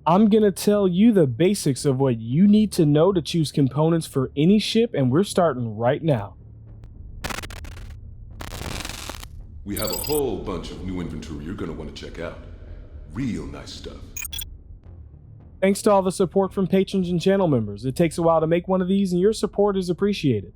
I'm going to tell you the basics of what you need to know to choose components for any ship, and we're starting right now. We have a whole bunch of new inventory you're going to want to check out. Real nice stuff. Thanks to all the support from patrons and channel members. It takes a while to make one of these, and your support is appreciated.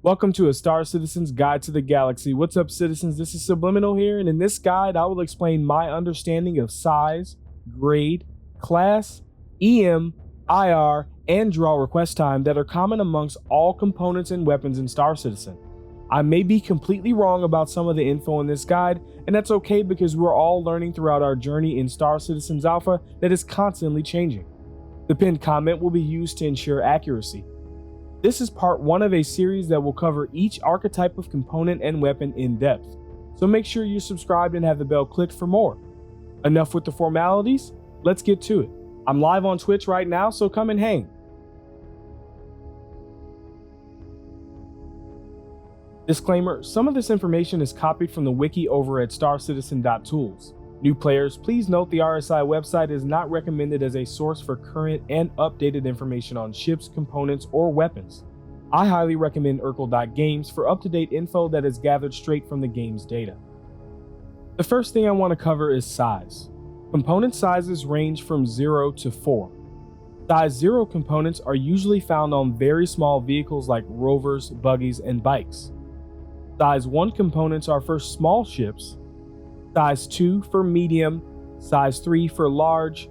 Welcome to A Star Citizen's Guide to the Galaxy. What's up, citizens? This is SubliminaL here, and in this guide, I will explain my understanding of size, grade, class, EM, IR, and draw request time that are common amongst all components and weapons in Star Citizen. I may be completely wrong about some of the info in this guide, and that's okay because we're all learning throughout our journey in Star Citizen's Alpha that is constantly changing. The pinned comment will be used to ensure accuracy. This is part 1 of a series that will cover each archetype of component and weapon in depth, so make sure you're subscribed and have the bell clicked for more. Enough with the formalities, let's get to it. I'm live on Twitch right now, so come and hang. Disclaimer, some of this information is copied from the wiki over at starcitizen.tools. New players, please note the RSI website is not recommended as a source for current and updated information on ships, components, or weapons. I highly recommend Referral.games for up-to-date info that is gathered straight from the game's data. The first thing I want to cover is size. Component sizes range from 0 to 4. Size 0 components are usually found on very small vehicles like rovers, buggies, and bikes. Size 1 components are for small ships, size 2 for medium, size 3 for large,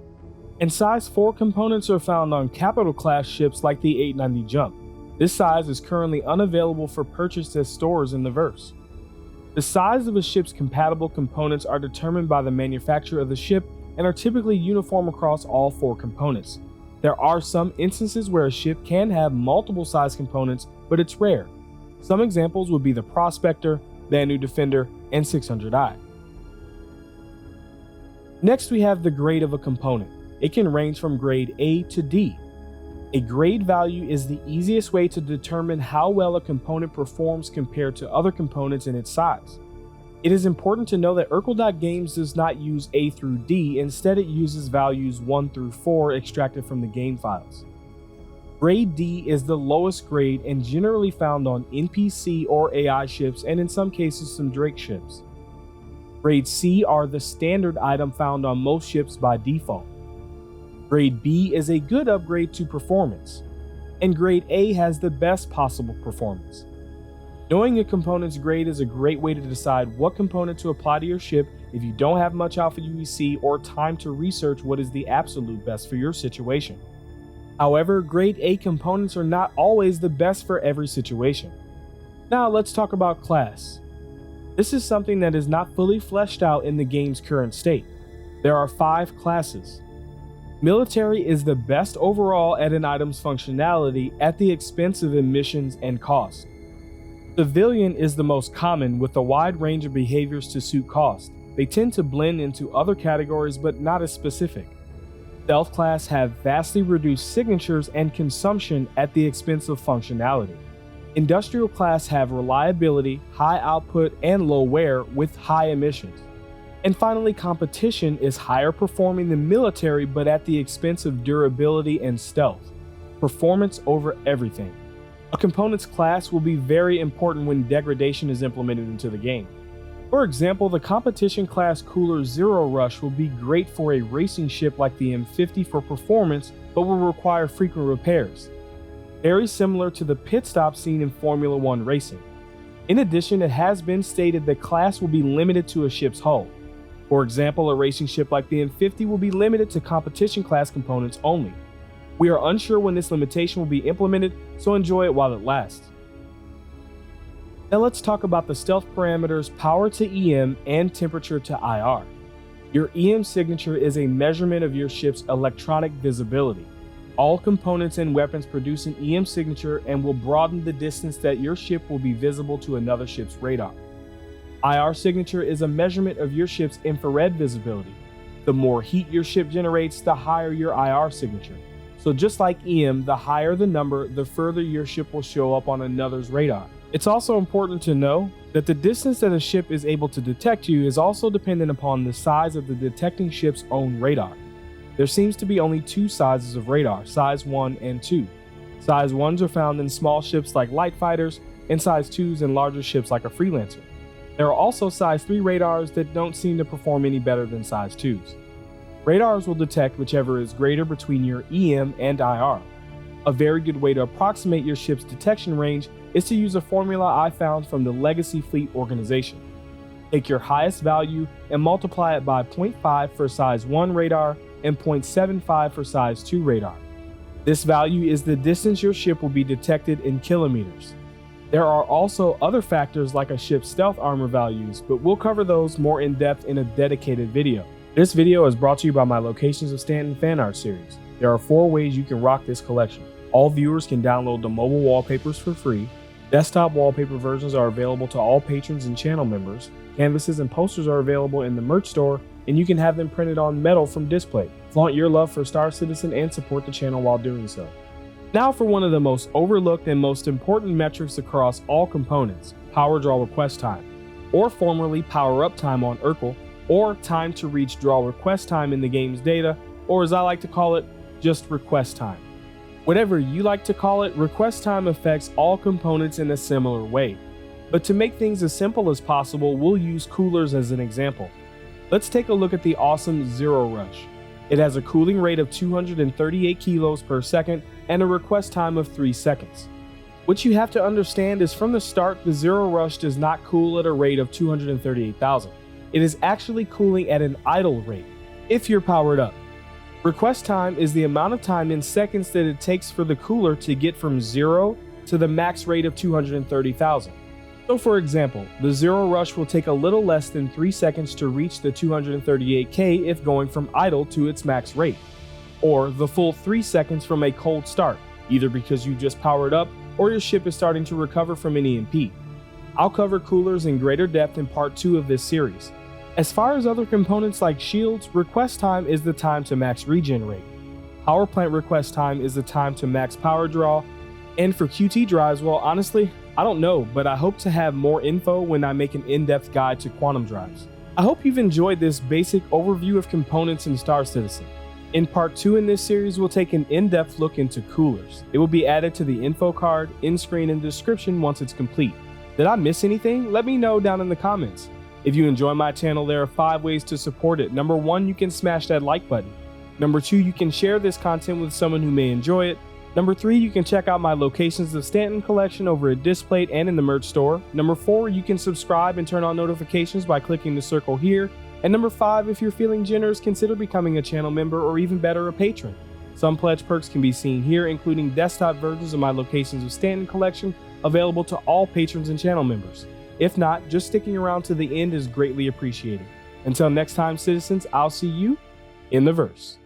and size 4 components are found on capital class ships like the 890 Jump. This size is currently unavailable for purchase at stores in the verse. The size of a ship's compatible components are determined by the manufacturer of the ship and are typically uniform across all 4 components. There are some instances where a ship can have multiple size components, but it's rare. Some examples would be the Prospector, Banu Defender, and 600i. Next, we have the grade of a component. It can range from grade A to D. A grade value is the easiest way to determine how well a component performs compared to other components in its size. It is important to know that Referral.games does not use A through D, instead it uses values 1 through 4 extracted from the game files. Grade D is the lowest grade and generally found on NPC or AI ships and in some cases some Drake ships. Grade C are the standard item found on most ships by default. Grade B is a good upgrade to performance, and Grade A has the best possible performance. Knowing a component's grade is a great way to decide what component to apply to your ship if you don't have much Alpha UEC or time to research what is the absolute best for your situation. However, Grade A components are not always the best for every situation. Now let's talk about class. This is something that is not fully fleshed out in the game's current state. There are 5 classes. Military is the best overall at an item's functionality at the expense of emissions and cost. Civilian is the most common with a wide range of behaviors to suit cost. They tend to blend into other categories but not as specific. Stealth class have vastly reduced signatures and consumption at the expense of functionality. Industrial class have reliability, high output, and low wear with high emissions. And finally, competition is higher performing than military but at the expense of durability and stealth. Performance over everything. A component's class will be very important when degradation is implemented into the game. For example, the competition class cooler Zero Rush will be great for a racing ship like the M50 for performance, but will require frequent repairs. Very similar to the pit stop seen in Formula 1 racing. In addition, it has been stated that class will be limited to a ship's hull. For example, a racing ship like the M50 will be limited to competition class components only. We are unsure when this limitation will be implemented, so enjoy it while it lasts. Now let's talk about the stealth parameters power to EM and temperature to IR. Your EM signature is a measurement of your ship's electronic visibility. All components and weapons produce an EM signature and will broaden the distance that your ship will be visible to another ship's radar. IR signature is a measurement of your ship's infrared visibility. The more heat your ship generates, the higher your IR signature. So just like EM, the higher the number, the further your ship will show up on another's radar. It's also important to know that the distance that a ship is able to detect you is also dependent upon the size of the detecting ship's own radar. There seems to be only two sizes of radar, size 1 and 2. Size 1s are found in small ships like light fighters, and size 2s in larger ships like a Freelancer. There are also size 3 radars that don't seem to perform any better than size 2s. Radars will detect whichever is greater between your EM and IR. A very good way to approximate your ship's detection range is to use a formula I found from the Legacy Fleet organization. Take your highest value and multiply it by 0.5 for size 1 radar and 0.75 for size 2 radar. This value is the distance your ship will be detected in kilometers. There are also other factors like a ship's stealth armor values, but we'll cover those more in depth in a dedicated video. This video is brought to you by my Locations of Stanton fan art series. There are 4 ways you can rock this collection. All viewers can download the mobile wallpapers for free. Desktop wallpaper versions are available to all patrons and channel members. Canvases and posters are available in the merch store, and you can have them printed on metal from display. Flaunt your love for Star Citizen and support the channel while doing so. Now for one of the most overlooked and most important metrics across all components, power draw request time, or formerly power up time on Urkel, or time to reach draw request time in the game's data, or as I like to call it, just request time. Whatever you like to call it, request time affects all components in a similar way. But to make things as simple as possible, we'll use coolers as an example. Let's take a look at the awesome Zero Rush. It has a cooling rate of 238 kilos per second and a request time of 3 seconds. What you have to understand is from the start, the Zero Rush does not cool at a rate of 238,000. It is actually cooling at an idle rate, if you're powered up. Request time is the amount of time in seconds that it takes for the cooler to get from 0 to the max rate of 230,000. So for example, the Zero Rush will take a little less than 3 seconds to reach the 238K if going from idle to its max rate, or the full 3 seconds from a cold start, either because you just powered up or your ship is starting to recover from an EMP. I'll cover coolers in greater depth in part 2 of this series. As far as other components like shields, request time is the time to max regen rate. Power plant request time is the time to max power draw, and for QT drives, well honestly, I don't know, but I hope to have more info when I make an in-depth guide to quantum drives. I hope you've enjoyed this basic overview of components in Star Citizen. In part 2 in this series, we'll take an in-depth look into coolers. It will be added to the info card, in-screen, and description once it's complete. Did I miss anything? Let me know down in the comments. If you enjoy my channel, there are 5 ways to support it. Number 1, you can smash that like button. Number 2, you can share this content with someone who may enjoy it. Number 3, you can check out my Locations of Stanton collection over at Displayed and in the merch store. Number 4, you can subscribe and turn on notifications by clicking the circle here. And number 5, if you're feeling generous, consider becoming a channel member or even better, a patron. Some pledge perks can be seen here, including desktop versions of my Locations of Stanton collection available to all patrons and channel members. If not, just sticking around to the end is greatly appreciated. Until next time, citizens, I'll see you in the verse.